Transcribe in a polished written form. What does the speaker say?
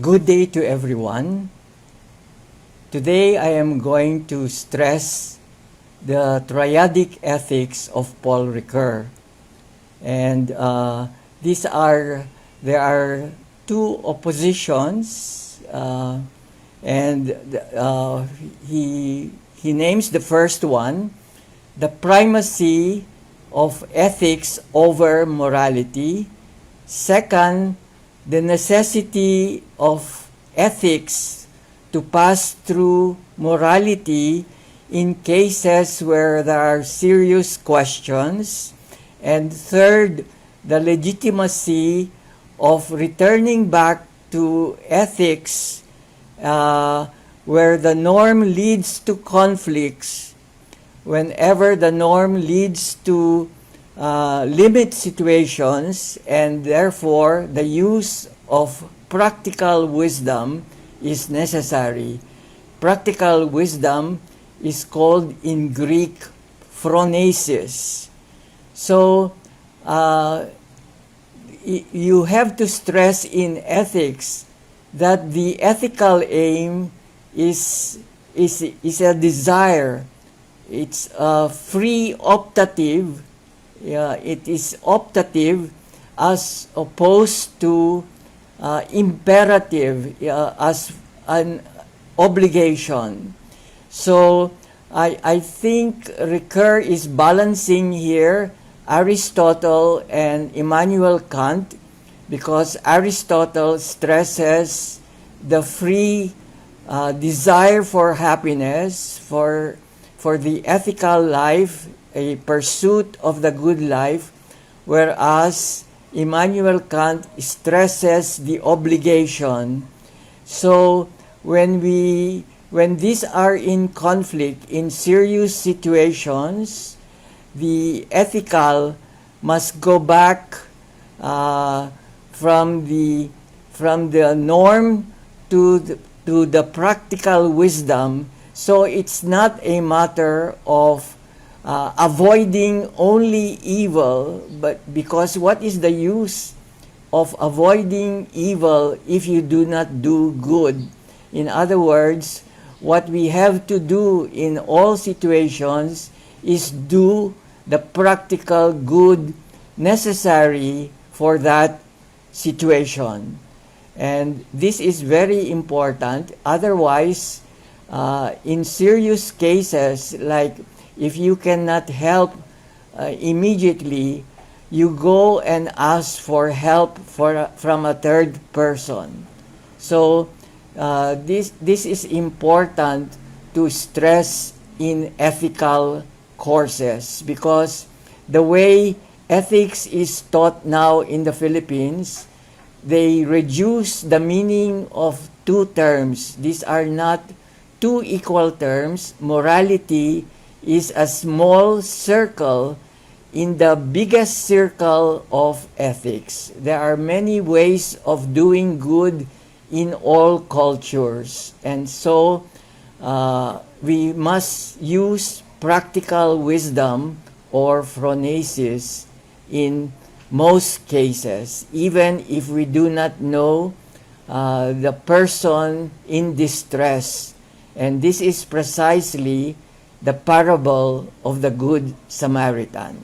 Good day to everyone. Today I am going to stress the triadic ethics of Paul Ricoeur. And there are two oppositions, and he names the first one, the primacy of ethics over morality. Second, the necessity of ethics to pass through morality in cases where there are serious questions. And third, the legitimacy of returning back to ethics where the norm leads to conflicts, whenever the norm leads to limit situations, and therefore the use of practical wisdom is necessary. Practical wisdom is called in Greek phronesis. So you have to stress in ethics that the ethical aim is a desire. It's free optative. It is optative as opposed to imperative, as an obligation. So I think Ricoeur is balancing here Aristotle and Immanuel Kant, because Aristotle stresses the free desire for happiness, for the ethical life, a pursuit of the good life, whereas Immanuel Kant stresses the obligation. So when these are in conflict in serious situations, the ethical must go back from the norm to the practical wisdom. So it's not a matter of avoiding only evil, but because what is the use of avoiding evil if you do not do good? In other words, what we have to do in all situations is do the practical good necessary for that situation. And this is very important. Otherwise, in serious cases, like if you cannot help immediately, you go and ask for help from a third person. So this is important to stress in ethical courses, because the way ethics is taught now in the Philippines, they reduce the meaning of two terms. These are not two equal terms. Morality is a small circle in the biggest circle of ethics. There are many ways of doing good in all cultures, and so we must use practical wisdom or phronesis in most cases, even if we do not know the person in distress. And this is precisely the parable of the Good Samaritan.